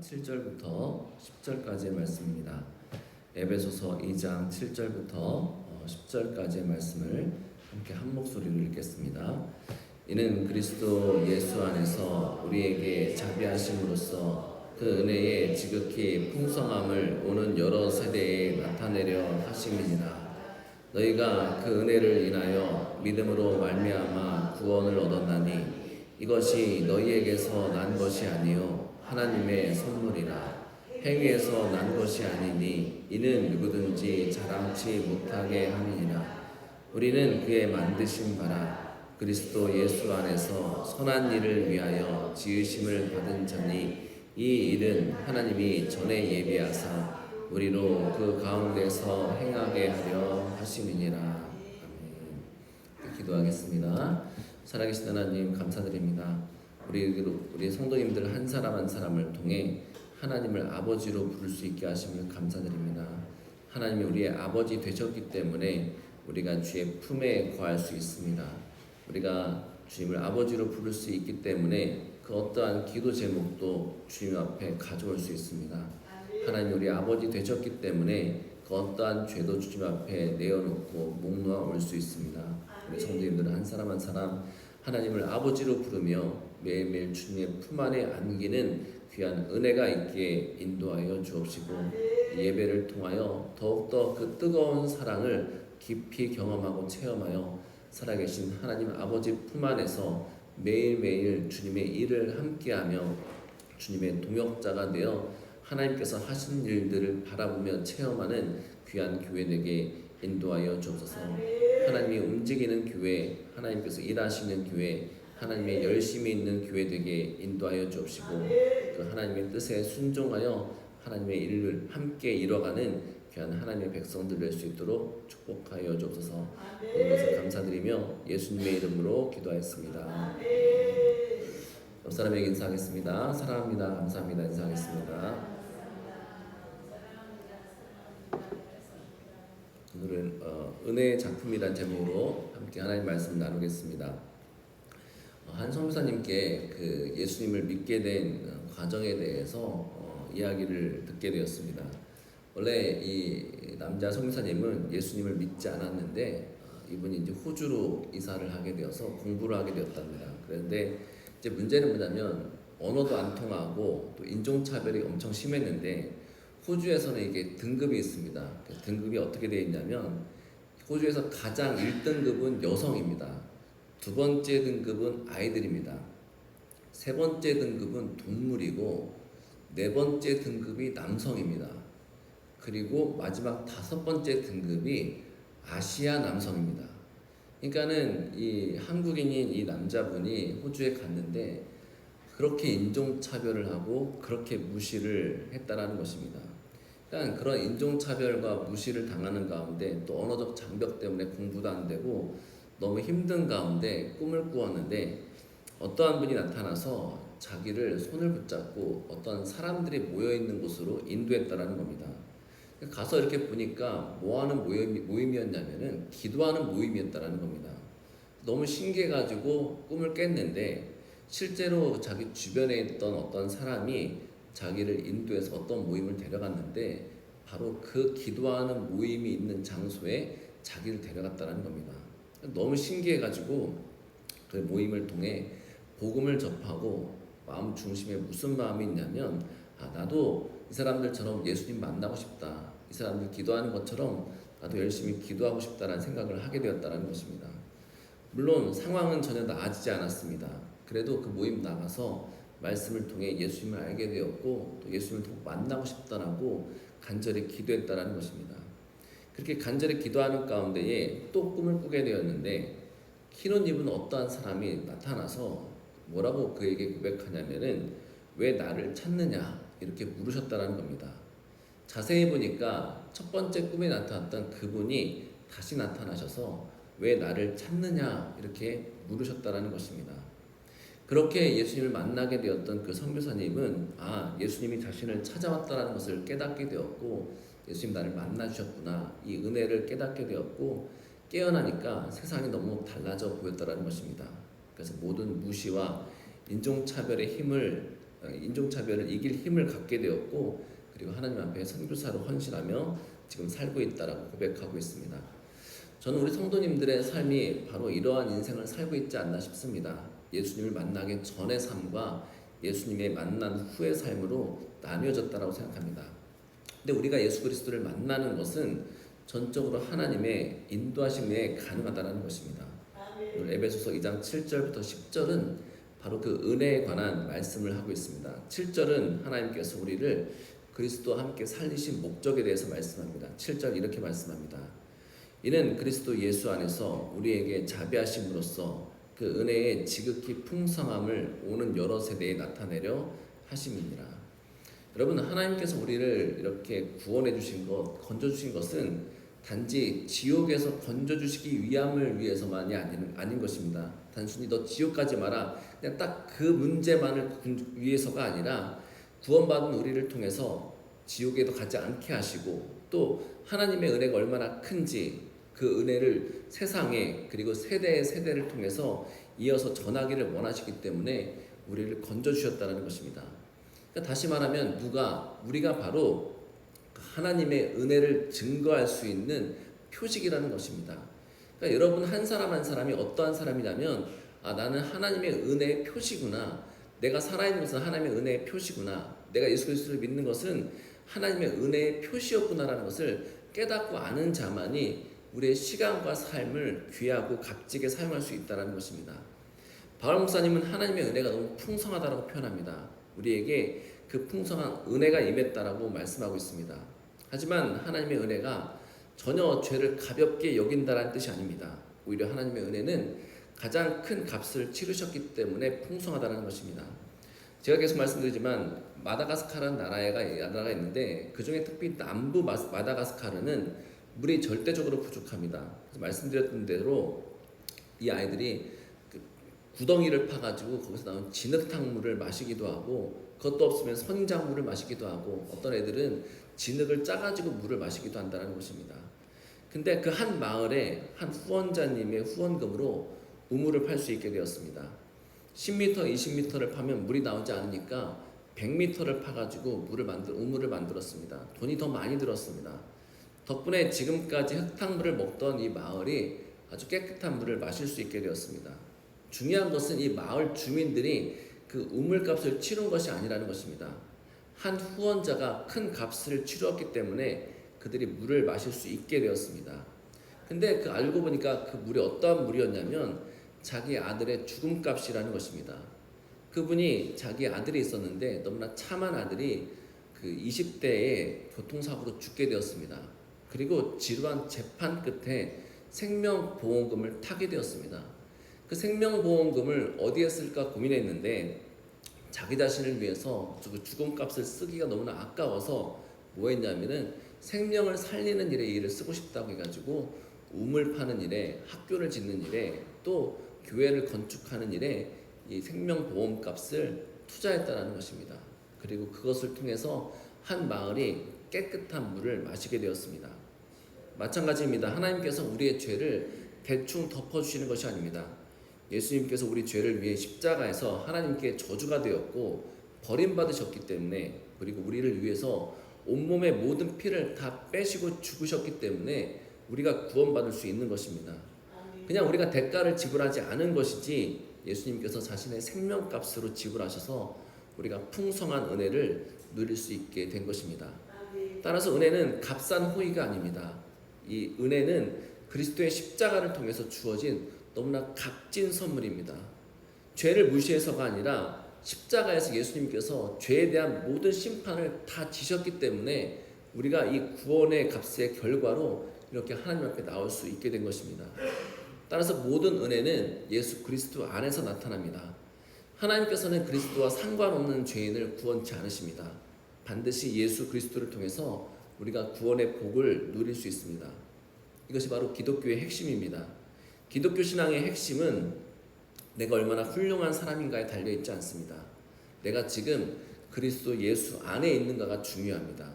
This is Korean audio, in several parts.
7절부터 10절까지의 말씀입니다. 에베소서 2장 7절부터 10절까지의 말씀을 함께 한 목소리로 읽겠습니다. 이는 그리스도 예수 안에서 우리에게 자비하심으로써 그 은혜의 지극히 풍성함을 오는 여러 세대에 나타내려 하심이니라. 너희가 그 은혜를 인하여 믿음으로 말미암아 구원을 얻었나니 이것이 너희에게서 난 것이 아니요 하나님의 선물이라. 행위에서 난 것이 아니니 이는 누구든지 자랑치 못하게 함이니라. 우리는 그의 만드신 바라 그리스도 예수 안에서 선한 일을 위하여 지으심을 받은 자니 이 일은 하나님이 전에 예비하사 우리로 그 가운데서 행하게 하려 하심이니라. 아멘. 기도하겠습니다. 살아계신 하나님 감사드립니다. 우리 성도님들 한 사람 한 사람을 통해 하나님을 아버지로 부를 수 있게 하심을 감사드립니다. 하나님이 우리의 아버지 되셨기 때문에 우리가 주의 품에 거할 수 있습니다. 우리가 주님을 아버지로 부를 수 있기 때문에 그 어떠한 기도 제목도 주님 앞에 가져올 수 있습니다. 하나님 우리 아버지 되셨기 때문에 그 어떠한 죄도 주님 앞에 내어놓고 목 놓아 올 수 있습니다. 우리 성도님들은 한 사람 한 사람 하나님을 아버지로 부르며 매일매일 주님의 품 안에 안기는 귀한 은혜가 있기에 인도하여 주옵시고 예배를 통하여 더욱더 그 뜨거운 사랑을 깊이 경험하고 체험하여 살아계신 하나님 아버지 품 안에서 매일매일 주님의 일을 함께하며 주님의 동역자가 되어 하나님께서 하신 일들을 바라보며 체험하는 귀한 교회 되게 인도하여 주옵소서. 하나님이 움직이는 교회, 하나님께서 일하시는 교회, 하나님의 열심히 있는 교회 되게 인도하여 주옵시고 그 하나님의 뜻에 순종하여 하나님의 일을 함께 이뤄가는 귀한 하나님의 백성들 될 수 있도록 축복하여 주옵소서. 오늘도 감사드리며 예수님의 이름으로 기도하였습니다. 옆 사람에게 인사하겠습니다. 사랑합니다. 감사합니다. 인사하겠습니다. 오늘은 은혜의 작품이란 제목으로 함께 하나님 말씀 나누겠습니다. 한 선교사님께 그 예수님을 믿게 된 과정에 대해서 이야기를 듣게 되었습니다. 원래 이 남자 선교사님은 예수님을 믿지 않았는데 이분이 이제 호주로 이사를 하게 되어서 공부를 하게 되었답니다. 그런데 이제 문제는 뭐냐면 언어도 안 통하고 또 인종차별이 엄청 심했는데 호주에서는 이게 등급이 있습니다. 등급이 어떻게 되어 있냐면 호주에서 가장 1등급은 여성입니다. 두 번째 등급은 아이들입니다. 세 번째 등급은 동물이고 네 번째 등급이 남성입니다. 그리고 마지막 다섯 번째 등급이 아시아 남성입니다. 그러니까는 이 한국인인 이 남자분이 호주에 갔는데 그렇게 인종차별을 하고 그렇게 무시를 했다라는 것입니다. 그러니까 그런 인종차별과 무시를 당하는 가운데 또 언어적 장벽 때문에 공부도 안 되고 너무 힘든 가운데 꿈을 꾸었는데 어떠한 분이 나타나서 자기를 손을 붙잡고 어떤 사람들이 모여있는 곳으로 인도했다라는 겁니다. 가서 이렇게 보니까 뭐하는 모임이었냐면은 기도하는 모임이었다라는 겁니다. 너무 신기해가지고 꿈을 깼는데 실제로 자기 주변에 있던 어떤 사람이 자기를 인도해서 어떤 모임을 데려갔는데 바로 그 기도하는 모임이 있는 장소에 자기를 데려갔다는 겁니다. 너무 신기해가지고 그 모임을 통해 복음을 접하고 마음 중심에 무슨 마음이 있냐면 나도 이 사람들처럼 예수님 만나고 싶다. 이 사람들 기도하는 것처럼 나도 열심히 기도하고 싶다라는 생각을 하게 되었다는 것입니다. 물론 상황은 전혀 나아지지 않았습니다. 그래도 그 모임 나가서 말씀을 통해 예수님을 알게 되었고 또 예수님을 더 만나고 싶다라고 간절히 기도했다라는 것입니다. 그렇게 간절히 기도하는 가운데에 또 꿈을 꾸게 되었는데 흰 옷 입은 어떠한 사람이 나타나서 뭐라고 그에게 고백하냐면은 왜 나를 찾느냐 이렇게 물으셨다라는 겁니다. 자세히 보니까 첫 번째 꿈에 나타났던 그분이 다시 나타나셔서 왜 나를 찾느냐 이렇게 물으셨다라는 것입니다. 그렇게 예수님을 만나게 되었던 그 선교사님은 예수님이 자신을 찾아왔다는 것을 깨닫게 되었고 예수님 나를 만나주셨구나 이 은혜를 깨닫게 되었고 깨어나니까 세상이 너무 달라져 보였다는 것입니다. 그래서 모든 무시와 인종차별의 힘을 인종차별을 이길 힘을 갖게 되었고, 그리고 하나님 앞에 선교사로 헌신하며 지금 살고 있다라고 고백하고 있습니다. 저는 우리 성도님들의 삶이 바로 이러한 인생을 살고 있지 않나 싶습니다. 예수님을 만나기 전의 삶과 예수님의 만난 후의 삶으로 나뉘어졌다라고 생각합니다. 근데 우리가 예수 그리스도를 만나는 것은 전적으로 하나님의 인도하심에 가능하다는 것입니다. 오늘 에베소서 2장 7절부터 10절은 바로 그 은혜에 관한 말씀을 하고 있습니다. 7절은 하나님께서 우리를 그리스도와 함께 살리신 목적에 대해서 말씀합니다. 7절 이렇게 말씀합니다. 이는 그리스도 예수 안에서 우리에게 자비하심으로써 그 은혜의 지극히 풍성함을 오는 여러 세대에 나타내려 하심이니라. 여러분, 하나님께서 우리를 이렇게 구원해 주신 것, 건져 주신 것은 단지 지옥에서 건져 주시기 위함을 위해서만이 아닌 것입니다. 단순히 너 지옥 가지 마라, 그냥 딱 그 문제만을 위해서가 아니라 구원받은 우리를 통해서 지옥에도 가지 않게 하시고, 또 하나님의 은혜가 얼마나 큰지 그 은혜를 세상에, 그리고 세대의 세대를 통해서 이어서 전하기를 원하시기 때문에 우리를 건져주셨다는 것입니다. 그러니까 다시 말하면 우리가 바로 하나님의 은혜를 증거할 수 있는 표식이라는 것입니다. 그러니까 여러분, 한 사람 한 사람이 어떠한 사람이냐면, 나는 하나님의 은혜의 표시구나, 내가 살아있는 것은 하나님의 은혜의 표시구나, 내가 예수 그리스도를 믿는 것은 하나님의 은혜의 표시였구나라는 것을 깨닫고 아는 자만이 우리의 시간과 삶을 귀하고 값지게 사용할 수 있다는 것입니다. 바울 목사님은 하나님의 은혜가 너무 풍성하다고 표현합니다. 우리에게 그 풍성한 은혜가 임했다라고 말씀하고 있습니다. 하지만 하나님의 은혜가 전혀 죄를 가볍게 여긴다는 뜻이 아닙니다. 오히려 하나님의 은혜는 가장 큰 값을 치르셨기 때문에 풍성하다는 것입니다. 제가 계속 말씀드리지만 마다가스카르라는 나라가 있는데, 그 중에 특히 남부 마다가스카르는 물이 절대적으로 부족합니다. 그래서 말씀드렸던 대로 이 아이들이 그 구덩이를 파가지고 거기서 나온 진흙탕물을 마시기도 하고, 그것도 없으면 선인장물을 마시기도 하고, 어떤 애들은 진흙을 짜가지고 물을 마시기도 한다는 것입니다. 근데 그 한 마을에 한 후원자님의 후원금으로 우물을 팔 수 있게 되었습니다. 10m, 20m를 파면 물이 나오지 않으니까 100m를 파가지고 우물을 만들었습니다. 돈이 더 많이 들었습니다. 덕분에 지금까지 흙탕물을 먹던 이 마을이 아주 깨끗한 물을 마실 수 있게 되었습니다. 중요한 것은 이 마을 주민들이 그 우물값을 치른 것이 아니라는 것입니다. 한 후원자가 큰 값을 치루었기 때문에 그들이 물을 마실 수 있게 되었습니다. 근데 알고 보니까 그 물이 어떠한 물이었냐면 자기 아들의 죽음값이라는 것입니다. 그분이 자기 아들이 있었는데 너무나 참한 아들이 그 20대에 교통사고로 죽게 되었습니다. 그리고 지루한 재판 끝에 생명보험금을 타게 되었습니다. 그 생명보험금을 어디에 쓸까 고민했는데 자기 자신을 위해서 죽음값을 쓰기가 너무나 아까워서 뭐 했냐면은 생명을 살리는 일에 일을 쓰고 싶다고 해가지고 우물 파는 일에, 학교를 짓는 일에, 또 교회를 건축하는 일에 이 생명보험값을 투자했다는 것입니다. 그리고 그것을 통해서 한 마을이 깨끗한 물을 마시게 되었습니다. 마찬가지입니다. 하나님께서 우리의 죄를 대충 덮어주시는 것이 아닙니다. 예수님께서 우리 죄를 위해 십자가에서 하나님께 저주가 되었고 버림받으셨기 때문에, 그리고 우리를 위해서 온몸의 모든 피를 다 빼시고 죽으셨기 때문에 우리가 구원받을 수 있는 것입니다. 그냥 우리가 대가를 지불하지 않은 것이지 예수님께서 자신의 생명값으로 지불하셔서 우리가 풍성한 은혜를 누릴 수 있게 된 것입니다. 따라서 은혜는 값싼 호의가 아닙니다. 이 은혜는 그리스도의 십자가를 통해서 주어진 너무나 값진 선물입니다. 죄를 무시해서가 아니라 십자가에서 예수님께서 죄에 대한 모든 심판을 다 지셨기 때문에 우리가 이 구원의 값의 결과로 이렇게 하나님 앞에 나올 수 있게 된 것입니다. 따라서 모든 은혜는 예수 그리스도 안에서 나타납니다. 하나님께서는 그리스도와 상관없는 죄인을 구원치 않으십니다. 반드시 예수 그리스도를 통해서 우리가 구원의 복을 누릴 수 있습니다. 이것이 바로 기독교의 핵심입니다. 기독교 신앙의 핵심은 내가 얼마나 훌륭한 사람인가에 달려있지 않습니다. 내가 지금 그리스도 예수 안에 있는가가 중요합니다.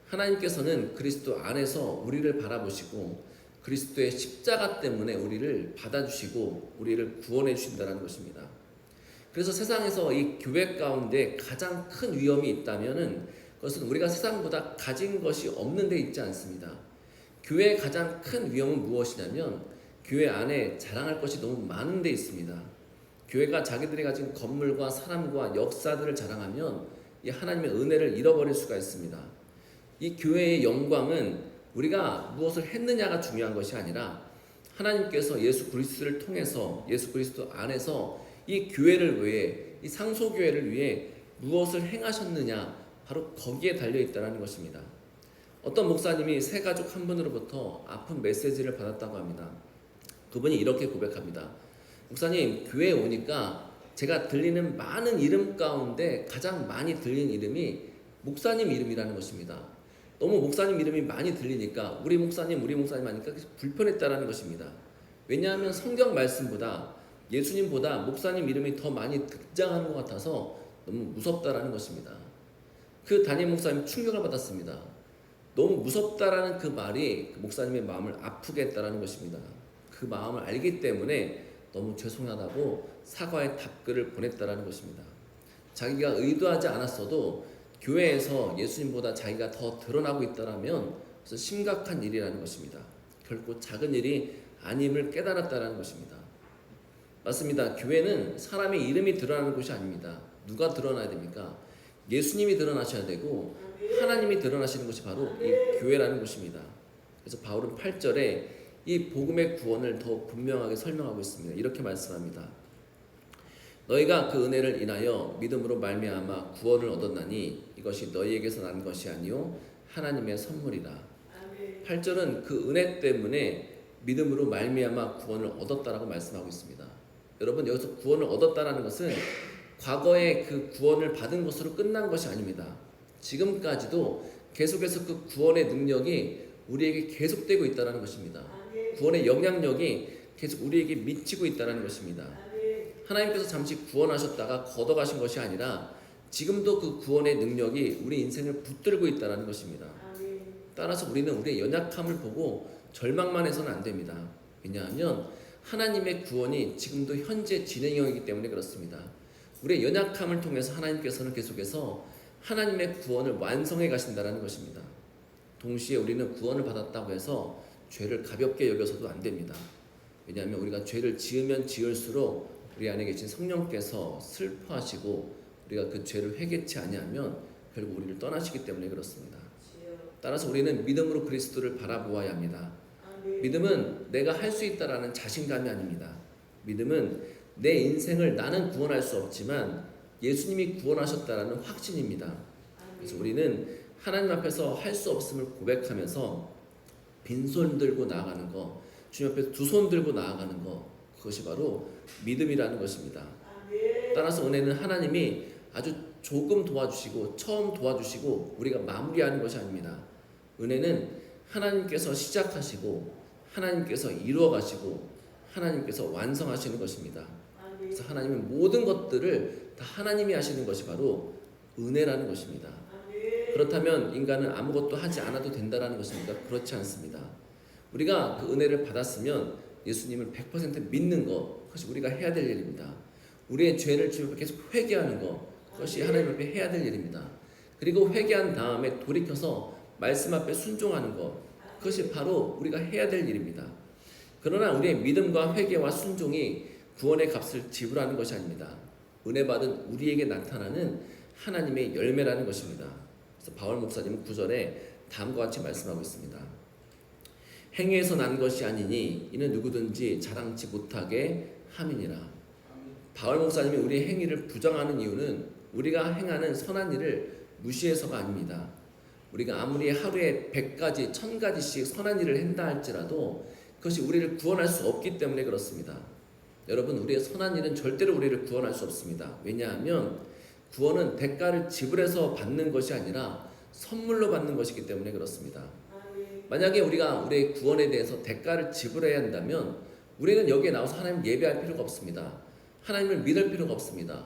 하나님께서는 그리스도 안에서 우리를 바라보시고 그리스도의 십자가 때문에 우리를 받아주시고 우리를 구원해 주신다는 것입니다. 그래서 세상에서 이 교회 가운데 가장 큰 위험이 있다면은 그것은 우리가 세상보다 가진 것이 없는 데 있지 않습니다. 교회의 가장 큰 위험은 무엇이냐면 교회 안에 자랑할 것이 너무 많은 데 있습니다. 교회가 자기들이 가진 건물과 사람과 역사들을 자랑하면 이 하나님의 은혜를 잃어버릴 수가 있습니다. 이 교회의 영광은 우리가 무엇을 했느냐가 중요한 것이 아니라 하나님께서 예수 그리스도를 통해서 예수 그리스도 안에서 이 교회를 위해 이 상소교회를 위해 무엇을 행하셨느냐 바로 거기에 달려있다는 것입니다. 어떤 목사님이 세 가족 한 분으로부터 아픈 메시지를 받았다고 합니다. 그분이 이렇게 고백합니다. 목사님, 교회에 오니까 제가 들리는 많은 이름 가운데 가장 많이 들린 이름이 목사님 이름이라는 것입니다. 너무 목사님 이름이 많이 들리니까 우리 목사님 하니까 불편했다라는 것입니다. 왜냐하면 성경 말씀보다 예수님보다 목사님 이름이 더 많이 등장하는 것 같아서 너무 무섭다라는 것입니다. 그 담임 목사님 충격을 받았습니다. 너무 무섭다라는 그 말이 그 목사님의 마음을 아프게 했다라는 것입니다. 그 마음을 알기 때문에 너무 죄송하다고 사과의 답글을 보냈다라는 것입니다. 자기가 의도하지 않았어도 교회에서 예수님보다 자기가 더 드러나고 있다라면 그래서 심각한 일이라는 것입니다. 결코 작은 일이 아님을 깨달았다라는 것입니다. 맞습니다. 교회는 사람의 이름이 드러나는 곳이 아닙니다. 누가 드러나야 됩니까? 예수님이 드러나셔야 되고 하나님이 드러나시는 것이 바로 이 교회라는 곳입니다. 그래서 바울은 8절에 이 복음의 구원을 더 분명하게 설명하고 있습니다. 이렇게 말씀합니다. 너희가 그 은혜를 인하여 믿음으로 말미암아 구원을 얻었나니 이것이 너희에게서 난 것이 아니요 하나님의 선물이라. 8절은 그 은혜 때문에 믿음으로 말미암아 구원을 얻었다라고 말씀하고 있습니다. 여러분, 여기서 구원을 얻었다라는 것은 과거에 그 구원을 받은 것으로 끝난 것이 아닙니다. 지금까지도 계속해서 그 구원의 능력이 우리에게 계속되고 있다는 것입니다. 구원의 영향력이 계속 우리에게 미치고 있다는 것입니다. 하나님께서 잠시 구원하셨다가 걷어가신 것이 아니라 지금도 그 구원의 능력이 우리 인생을 붙들고 있다는 것입니다. 따라서 우리는 우리의 연약함을 보고 절망만 해서는 안 됩니다. 왜냐하면 하나님의 구원이 지금도 현재 진행형이기 때문에 그렇습니다. 우리의 연약함을 통해서 하나님께서는 계속해서 하나님의 구원을 완성해 가신다는 것입니다. 동시에 우리는 구원을 받았다고 해서 죄를 가볍게 여겨서도 안 됩니다. 왜냐하면 우리가 죄를 지으면 지을수록 우리 안에 계신 성령께서 슬퍼하시고 우리가 그 죄를 회개치 아니하면 결국 우리를 떠나시기 때문에 그렇습니다. 따라서 우리는 믿음으로 그리스도를 바라보아야 합니다. 믿음은 내가 할 수 있다라는 자신감이 아닙니다. 믿음은 내 인생을 나는 구원할 수 없지만 예수님이 구원하셨다라는 확신입니다. 그래서 우리는 하나님 앞에서 할 수 없음을 고백하면서 빈손 들고 나아가는 것, 주님 앞에 두 손 들고 나아가는 것, 그것이 바로 믿음이라는 것입니다. 따라서 은혜는 하나님이 아주 조금 도와주시고 처음 도와주시고 우리가 마무리하는 것이 아닙니다. 은혜는 하나님께서 시작하시고 하나님께서 이루어가시고 하나님께서 완성하시는 것입니다. 그래서 하나님은 모든 것들을 다 하나님이 하시는 것이 바로 은혜라는 것입니다. 그렇다면 인간은 아무것도 하지 않아도 된다는 것입니까? 그렇지 않습니다. 우리가 그 은혜를 받았으면 예수님을 100% 믿는 것, 그것이 우리가 해야 될 일입니다. 우리의 죄를 주님 앞에 계속 회개하는 것, 그것이 하나님 앞에 해야 될 일입니다. 그리고 회개한 다음에 돌이켜서 말씀 앞에 순종하는 것, 그것이 바로 우리가 해야 될 일입니다. 그러나 우리의 믿음과 회개와 순종이 구원의 값을 지불하는 것이 아닙니다. 은혜 받은 우리에게 나타나는 하나님의 열매라는 것입니다. 그래서 바울 목사님은 9절에 다음과 같이 말씀하고 있습니다. 행위에서 난 것이 아니니 이는 누구든지 자랑치 못하게 함이니라. 바울 목사님이 우리의 행위를 부정하는 이유는 우리가 행하는 선한 일을 무시해서가 아닙니다. 우리가 아무리 하루에 100가지, 1000가지씩 선한 일을 한다 할지라도 그것이 우리를 구원할 수 없기 때문에 그렇습니다. 여러분, 우리의 선한 일은 절대로 우리를 구원할 수 없습니다. 왜냐하면 구원은 대가를 지불해서 받는 것이 아니라 선물로 받는 것이기 때문에 그렇습니다. 만약에 우리가 우리의 구원에 대해서 대가를 지불해야 한다면 우리는 여기에 나와서 하나님 예배할 필요가 없습니다. 하나님을 믿을 필요가 없습니다.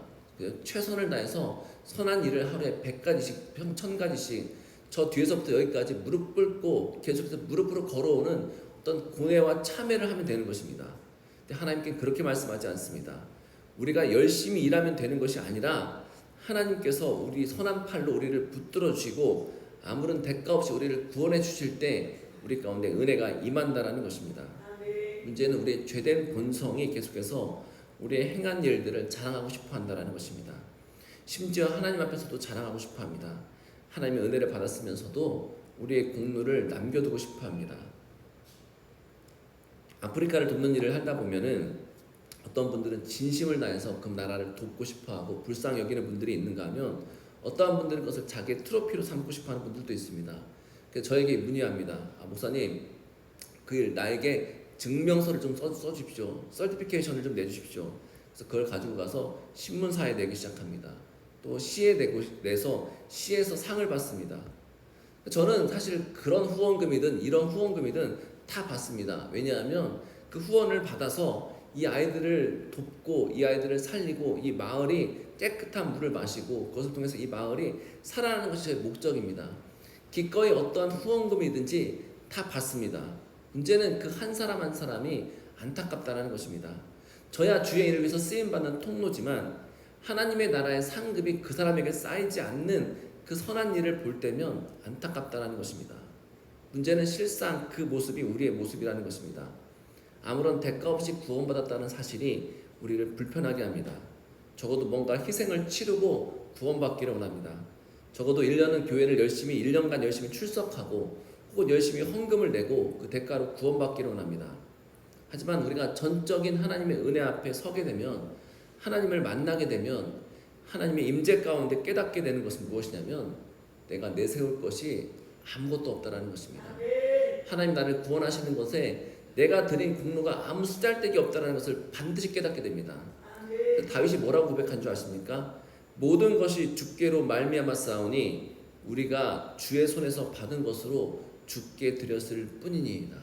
최선을 다해서 선한 일을 하루에 100가지씩, 1000가지씩 저 뒤에서부터 여기까지 무릎 꿇고 계속해서 무릎으로 걸어오는 어떤 고뇌와 참회를 하면 되는 것입니다. 근데 하나님께는 그렇게 말씀하지 않습니다. 우리가 열심히 일하면 되는 것이 아니라 하나님께서 우리 선한 팔로 우리를 붙들어 주시고 아무런 대가 없이 우리를 구원해 주실 때 우리 가운데 은혜가 임한다라는 것입니다. 문제는 우리의 죄된 본성이 계속해서 우리의 행한 일들을 자랑하고 싶어 한다는 것입니다. 심지어 하나님 앞에서도 자랑하고 싶어 합니다. 하나님의 은혜를 받았으면서도 우리의 공로를 남겨두고 싶어 합니다. 아프리카를 돕는 일을 하다 보면은 어떤 분들은 진심을 다해서 그 나라를 돕고 싶어하고 불쌍히 여기는 분들이 있는가 하면 어떠한 분들은 그것을 자기의 트로피로 삼고 싶어하는 분들도 있습니다. 그래서 저에게 문의합니다. 목사님, 그 일 나에게 증명서를 좀 써주십시오. 서티피케이션을 좀 내주십시오. 그래서 그걸 가지고 가서 신문사에 내기 시작합니다. 또 시에 내서 시에서 상을 받습니다. 저는 사실 그런 후원금이든 이런 후원금이든 다 받습니다. 왜냐하면 그 후원을 받아서 이 아이들을 돕고 이 아이들을 살리고 이 마을이 깨끗한 물을 마시고 그것을 통해서 이 마을이 살아나는 것이 제 목적입니다. 기꺼이 어떠한 후원금이든지 다 받습니다. 문제는 그 한 사람 한 사람이 안타깝다는 것입니다. 저야 주의 일을 위해서 쓰임받는 통로지만 하나님의 나라의 상급이 그 사람에게 쌓이지 않는 그 선한 일을 볼 때면 안타깝다는 것입니다. 문제는 실상 그 모습이 우리의 모습이라는 것입니다. 아무런 대가 없이 구원받았다는 사실이 우리를 불편하게 합니다. 적어도 뭔가 희생을 치르고 구원받기를 원합니다. 적어도 1년은 교회를 1년간 열심히 출석하고 혹은 열심히 헌금을 내고 그 대가로 구원받기를 원합니다. 하지만 우리가 전적인 하나님의 은혜 앞에 서게 되면 하나님을 만나게 되면 하나님의 임재 가운데 깨닫게 되는 것은 무엇이냐면 내가 내세울 것이 아무것도 없다라는 것입니다. 하나님 나를 구원하시는 것에 내가 드린 공로가 아무 쓰잘데기 없다는 것을 반드시 깨닫게 됩니다. 다윗이 뭐라고 고백한 줄 아십니까? 모든 것이 주께로 말미암아 싸우니 우리가 주의 손에서 받은 것으로 주께 드렸을 뿐이니이다.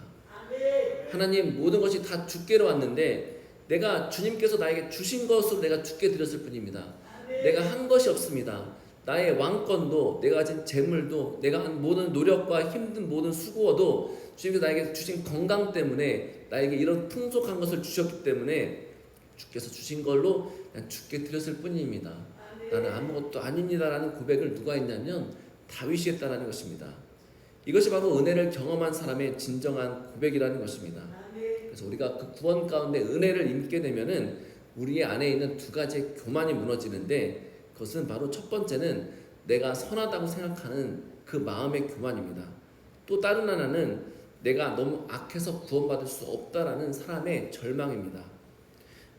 하나님, 모든 것이 다 주께로 왔는데 내가 주님께서 나에게 주신 것으로 내가 주께 드렸을 뿐입니다. 내가 한 것이 없습니다. 나의 왕권도 내가 가진 재물도 내가 한 모든 노력과 힘든 모든 수고도 주님께서 나에게 주신 건강 때문에 나에게 이런 풍족한 것을 주셨기 때문에 주께서 주신 걸로 그냥 주께 드렸을 뿐입니다. 나는 아무것도 아닙니다라는 고백을 누가 했냐면 다윗이 했다라는 것입니다. 이것이 바로 은혜를 경험한 사람의 진정한 고백이라는 것입니다. 그래서 우리가 그 구원 가운데 은혜를 입게 되면은 우리 안에 있는 두 가지의 교만이 무너지는데 그것은 바로 첫 번째는 내가 선하다고 생각하는 그 마음의 교만입니다. 또 다른 하나는 내가 너무 악해서 구원받을 수 없다라는 사람의 절망입니다.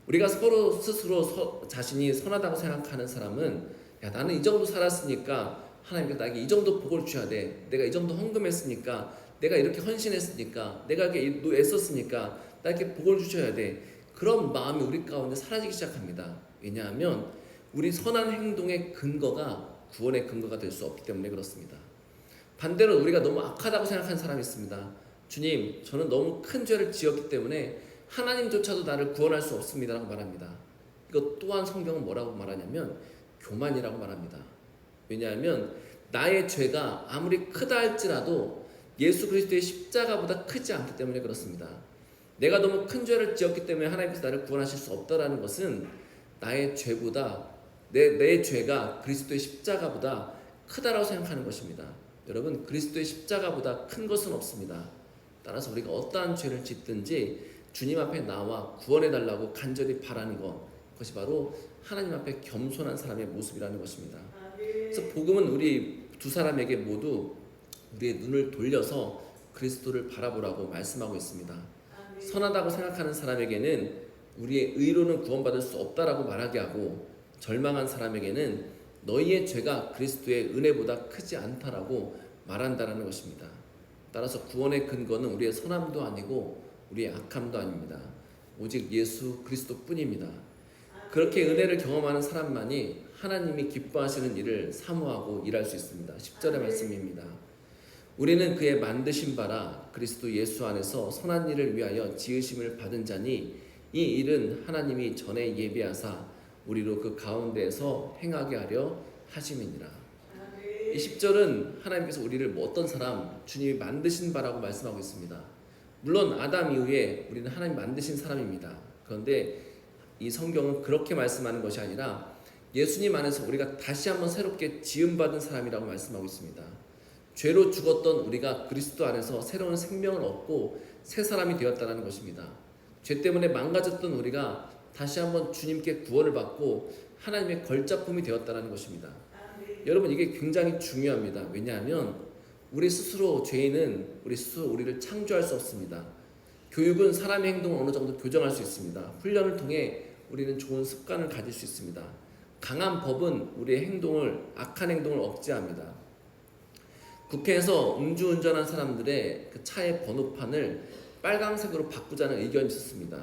우리가 서로 스스로 자신이 선하다고 생각하는 사람은 야, 나는 이 정도 살았으니까 하나님께서 나에게 이 정도 복을 주셔야 돼. 내가 이 정도 헌금했으니까, 내가 이렇게 헌신했으니까, 내가 이렇게 애썼으니까 나에게 복을 주셔야 돼. 그런 마음이 우리 가운데 사라지기 시작합니다. 왜냐하면 우리 선한 행동의 근거가 구원의 근거가 될 수 없기 때문에 그렇습니다. 반대로 우리가 너무 악하다고 생각하는 사람이 있습니다. 주님, 저는 너무 큰 죄를 지었기 때문에 하나님조차도 나를 구원할 수 없습니다 라고 말합니다. 이것 또한 성경은 뭐라고 말하냐면 교만이라고 말합니다. 왜냐하면 나의 죄가 아무리 크다 할지라도 예수 그리스도의 십자가보다 크지 않기 때문에 그렇습니다. 내가 너무 큰 죄를 지었기 때문에 하나님께서 나를 구원하실 수 없다라는 것은 나의 죄보다 내 죄가 그리스도의 십자가보다 크다라고 생각하는 것입니다. 여러분, 그리스도의 십자가보다 큰 것은 없습니다. 따라서 우리가 어떠한 죄를 짓든지 주님 앞에 나와 구원해달라고 간절히 바라는 것, 그것이 바로 하나님 앞에 겸손한 사람의 모습이라는 것입니다. 그래서 복음은 우리 두 사람에게 모두 우리의 눈을 돌려서 그리스도를 바라보라고 말씀하고 있습니다. 선하다고 생각하는 사람에게는 우리의 의로는 구원받을 수 없다라고 말하게 하고, 절망한 사람에게는 너희의 죄가 그리스도의 은혜보다 크지 않다라고 말한다라는 것입니다. 따라서 구원의 근거는 우리의 선함도 아니고 우리의 악함도 아닙니다. 오직 예수 그리스도뿐입니다. 그렇게 은혜를 경험하는 사람만이 하나님이 기뻐하시는 일을 사모하고 일할 수 있습니다. 10절의 말씀입니다. 우리는 그의 만드신 바라 그리스도 예수 안에서 선한 일을 위하여 지으심을 받은 자니 이 일은 하나님이 전에 예비하사 우리로 그 가운데에서 행하게 하려 하심이니라. 이 10절은 하나님께서 우리를 어떤 사람, 주님이 만드신 바라고 말씀하고 있습니다. 물론 아담 이후에 우리는 하나님 만드신 사람입니다. 그런데 이 성경은 그렇게 말씀하는 것이 아니라 예수님 안에서 우리가 다시 한번 새롭게 지음받은 사람이라고 말씀하고 있습니다. 죄로 죽었던 우리가 그리스도 안에서 새로운 생명을 얻고 새 사람이 되었다는 것입니다. 죄 때문에 망가졌던 우리가 다시 한번 주님께 구원을 받고 하나님의 걸작품이 되었다는 것입니다. 여러분, 이게 굉장히 중요합니다. 왜냐하면 우리 스스로, 죄인은 우리 스스로 우리를 창조할 수 없습니다. 교육은 사람의 행동을 어느 정도 교정할 수 있습니다. 훈련을 통해 우리는 좋은 습관을 가질 수 있습니다. 강한 법은 우리의 행동을, 악한 행동을 억제합니다. 국회에서 음주운전한 사람들의 그 차의 번호판을 빨강색으로 바꾸자는 의견이 있었습니다.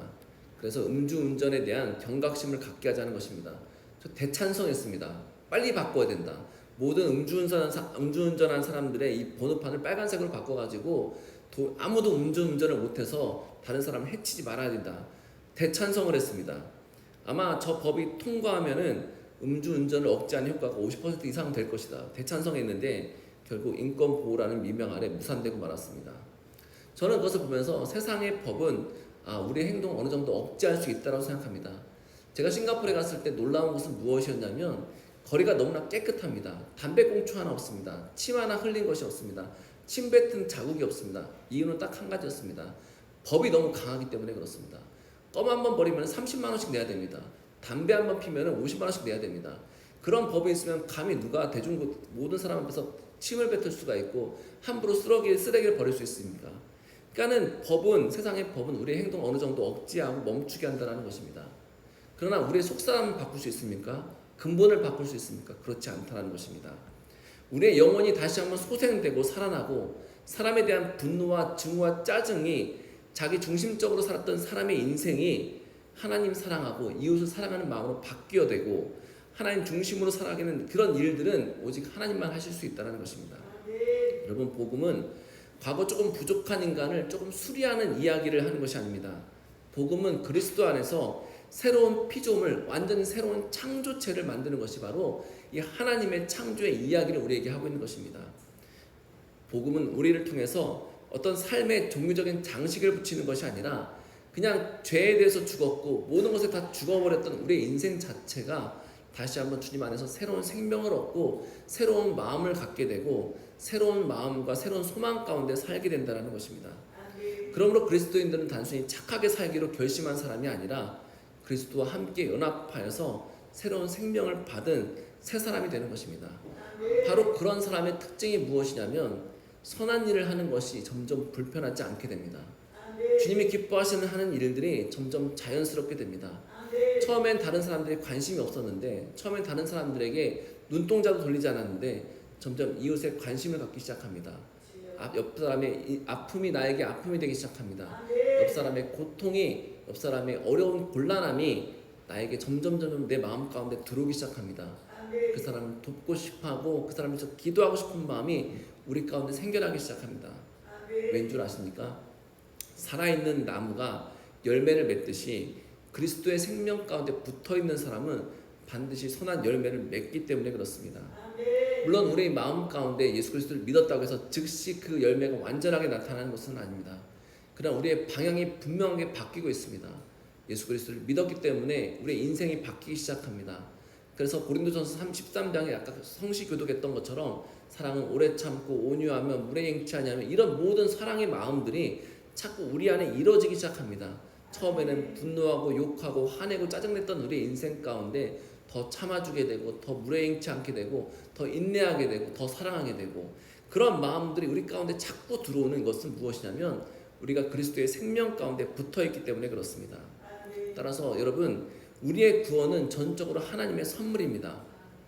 그래서 음주운전에 대한 경각심을 갖게 하자는 것입니다. 저 대찬성했습니다. 빨리 바꿔야 된다. 모든 음주운전한 사람들의 이 번호판을 빨간색으로 바꿔가지고 아무도 음주운전을 못해서 다른 사람을 해치지 말아야 된다. 대찬성을 했습니다. 아마 저 법이 통과하면은 음주운전을 억제하는 효과가 50% 이상 될 것이다. 대찬성했는데 결국 인권보호라는 미명 아래 무산되고 말았습니다. 저는 그것을 보면서 세상의 법은 우리의 행동을 어느 정도 억제할 수 있다고 생각합니다. 제가 싱가포르에 갔을 때 놀라운 것은 무엇이었냐면 거리가 너무나 깨끗합니다. 담배꽁초 하나 없습니다. 침 하나 흘린 것이 없습니다. 침 뱉은 자국이 없습니다. 이유는 딱 한 가지였습니다. 법이 너무 강하기 때문에 그렇습니다. 껌 한 번 버리면 30만 원씩 내야 됩니다. 담배 한 번 피면 50만 원씩 내야 됩니다. 그런 법이 있으면 감히 누가 모든 사람 앞에서 침을 뱉을 수가 있고 함부로 쓰레기를 버릴 수 있습니까? 그러니까는 세상의 법은 우리의 행동을 어느 정도 억제하고 멈추게 한다는 것입니다. 그러나 우리의 속사람을 바꿀 수 있습니까? 근본을 바꿀 수 있습니까? 그렇지 않다는 것입니다. 우리의 영혼이 다시 한번 소생되고 살아나고 사람에 대한 분노와 증오와 짜증이 자기 중심적으로 살았던 사람의 인생이 하나님 사랑하고 이웃을 사랑하는 마음으로 바뀌어 되고 하나님 중심으로 살아가는 그런 일들은 오직 하나님만 하실 수 있다는 것입니다. 여러분, 복음은 과거 조금 부족한 인간을 조금 수리하는 이야기를 하는 것이 아닙니다. 복음은 그리스도 안에서 새로운 피조물, 완전히 새로운 창조체를 만드는 것이 바로 이 하나님의 창조의 이야기를 우리에게 하고 있는 것입니다. 복음은 우리를 통해서 어떤 삶의 종류적인 장식을 붙이는 것이 아니라 그냥 죄에 대해서 죽었고 모든 것에 다 죽어버렸던 우리의 인생 자체가 다시 한번 주님 안에서 새로운 생명을 얻고 새로운 마음을 갖게 되고 새로운 마음과 새로운 소망 가운데 살게 된다는 것입니다. 그러므로 그리스도인들은 단순히 착하게 살기로 결심한 사람이 아니라 그리스도와 함께 연합하여서 새로운 생명을 받은 새 사람이 되는 것입니다. 바로 그런 사람의 특징이 무엇이냐면 선한 일을 하는 것이 점점 불편하지 않게 됩니다. 주님이 기뻐하시는 하는 일들이 점점 자연스럽게 됩니다. 처음엔 다른 사람들이 관심이 없었는데, 처음엔 다른 사람들에게 눈동자도 돌리지 않았는데 점점 이웃에 관심을 갖기 시작합니다. 옆 사람의 아픔이 나에게 아픔이 되기 시작합니다. 옆 사람의 고통이, 옆 사람의 어려운 곤란함이 나에게 점점 내 마음 가운데 들어오기 시작합니다. 그 사람을 돕고 싶어하고 그 사람을 위해서 기도하고 싶은 마음이 우리 가운데 생겨나기 시작합니다. 왠 줄 아십니까? 살아있는 나무가 열매를 맺듯이 그리스도의 생명 가운데 붙어있는 사람은 반드시 선한 열매를 맺기 때문에 그렇습니다. 물론 우리의 마음 가운데 예수 그리스도를 믿었다고 해서 즉시 그 열매가 완전하게 나타나는 것은 아닙니다. 그러나 우리의 방향이 분명하게 바뀌고 있습니다. 예수 그리스도를 믿었기 때문에 우리의 인생이 바뀌기 시작합니다. 그래서 고린도전서 13장에 아까 성시교독했던 것처럼 사랑은 오래 참고 온유하며 무례행치하냐며 이런 모든 사랑의 마음들이 자꾸 우리 안에 이루어지기 시작합니다. 처음에는 분노하고 욕하고 화내고 짜증냈던 우리의 인생 가운데 더 참아주게 되고 더 무례행치 않게 되고 더 인내하게 되고 더 사랑하게 되고 그런 마음들이 우리 가운데 자꾸 들어오는 것은 무엇이냐면 우리가 그리스도의 생명 가운데 붙어있기 때문에 그렇습니다. 따라서 여러분, 우리의 구원은 전적으로 하나님의 선물입니다.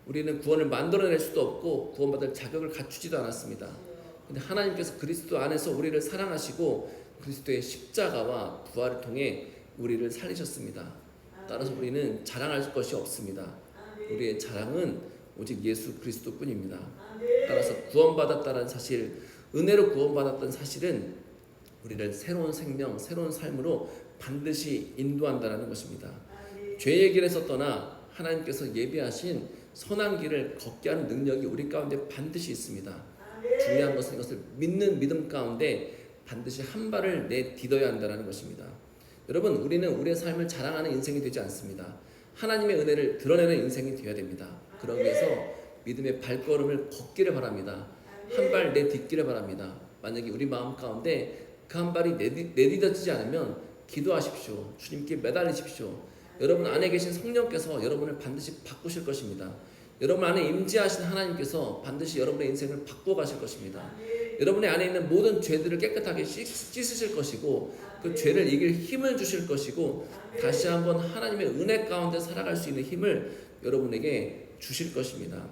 우리는 구원을 만들어낼 수도 없고 구원받을 자격을 갖추지도 않았습니다. 근데 하나님께서 그리스도 안에서 우리를 사랑하시고 그리스도의 십자가와 부활을 통해 우리를 살리셨습니다. 따라서 우리는 자랑할 것이 없습니다. 우리의 자랑은 오직 예수 그리스도뿐입니다. 따라서 구원받았다는 사실, 은혜로 구원받았던 사실은 우리를 새로운 생명, 새로운 삶으로 반드시 인도한다는 것입니다. 죄의 길에서 떠나 하나님께서 예비하신 선한 길을 걷게 하는 능력이 우리 가운데 반드시 있습니다. 중요한 것은 이것을 믿는 믿음 가운데 반드시 한 발을 내딛어야 한다는 것입니다. 여러분, 우리는 우리의 삶을 자랑하는 인생이 되지 않습니다. 하나님의 은혜를 드러내는 인생이 되어야 됩니다. 그러기 위해서 믿음의 발걸음을 걷기를 바랍니다. 한 발 내딛기를 바랍니다. 만약에 우리 마음 가운데 그 한 발이 내딛어지지 않으면 기도하십시오. 주님께 매달리십시오. 여러분 안에 계신 성령께서 여러분을 반드시 바꾸실 것입니다. 여러분 안에 임재하신 하나님께서 반드시 여러분의 인생을 바꿔 가실 것입니다. 여러분의 안에 있는 모든 죄들을 깨끗하게 씻으실 것이고 그 죄를 이길 힘을 주실 것이고 다시 한번 하나님의 은혜 가운데 살아갈 수 있는 힘을 여러분에게 주실 것입니다.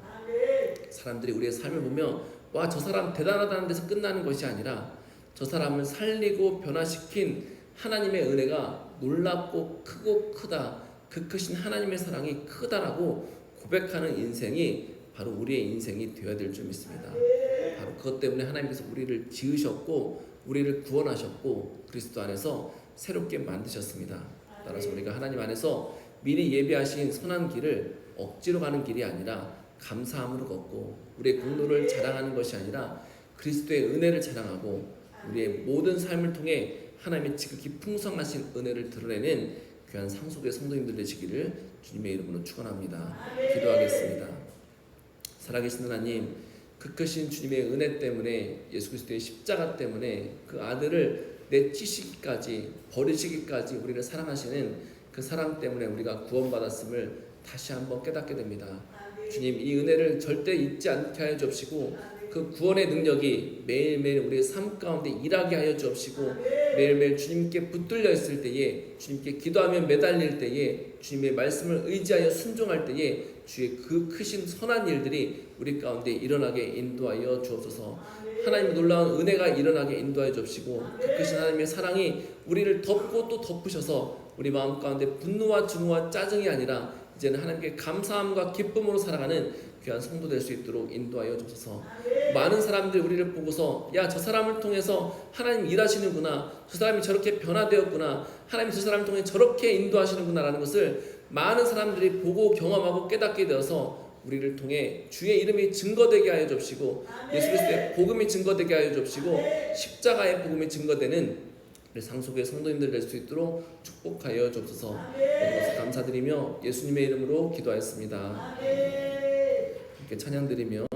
사람들이 우리의 삶을 보며 와, 저 사람 대단하다는 데서 끝나는 것이 아니라 저 사람을 살리고 변화시킨 하나님의 은혜가 놀랍고 크고 크다, 그 크신 하나님의 사랑이 크다라고 고백하는 인생이 바로 우리의 인생이 되어야 될 줄 믿습니다. 바로 그것 때문에 하나님께서 우리를 지으셨고 우리를 구원하셨고 그리스도 안에서 새롭게 만드셨습니다. 따라서 우리가 하나님 안에서 미리 예비하신 선한 길을 억지로 가는 길이 아니라 감사함으로 걷고 우리의 공로를 자랑하는 것이 아니라 그리스도의 은혜를 자랑하고 우리의 모든 삶을 통해 하나님의 지극히 풍성하신 은혜를 드러내는 귀한 상속의 성도님들 되시기를 주님의 이름으로 축원합니다. 기도하겠습니다. 살아계신 하나님, 그 크신 주님의 은혜 때문에 예수 그리스도의 십자가 때문에 그 아들을 내치시기까지 버리시기까지 우리를 사랑하시는 그 사랑 때문에 우리가 구원받았음을 다시 한번 깨닫게 됩니다. 주님, 이 은혜를 절대 잊지 않게 하여 주옵시고 그 구원의 능력이 매일매일 우리의 삶 가운데 일하게 하여 주옵시고 매일매일 주님께 붙들려 있을 때에 주님께 기도하며 매달릴 때에 주님의 말씀을 의지하여 순종할 때에 주의 그 크신 선한 일들이 우리 가운데 일어나게 인도하여 주옵소서. 하나님의 놀라운 은혜가 일어나게 인도하여 주옵시고 그 크신 하나님의 사랑이 우리를 덮고 또 덮으셔서 우리 마음 가운데 분노와 증오와 짜증이 아니라 이제는 하나님께 감사함과 기쁨으로 살아가는 귀한 성도 될 수 있도록 인도하여 주옵소서. 많은 사람들이 우리를 보고서 야, 저 사람을 통해서 하나님 일하시는구나, 저 사람이 저렇게 변화되었구나, 하나님 저 사람을 통해 저렇게 인도하시는구나 라는 것을 많은 사람들이 보고 경험하고 깨닫게 되어서 우리를 통해 주의 이름이 증거되게 하여 주옵시고 예수 그리스도의 복음이 증거되게 하여 주옵시고 십자가의 복음이 증거되는 우리 상속의 성도님들 될 수 있도록 축복하여 주옵소서. 모든 것을 감사드리며 예수님의 이름으로 기도하였습니다. 함께 찬양드리며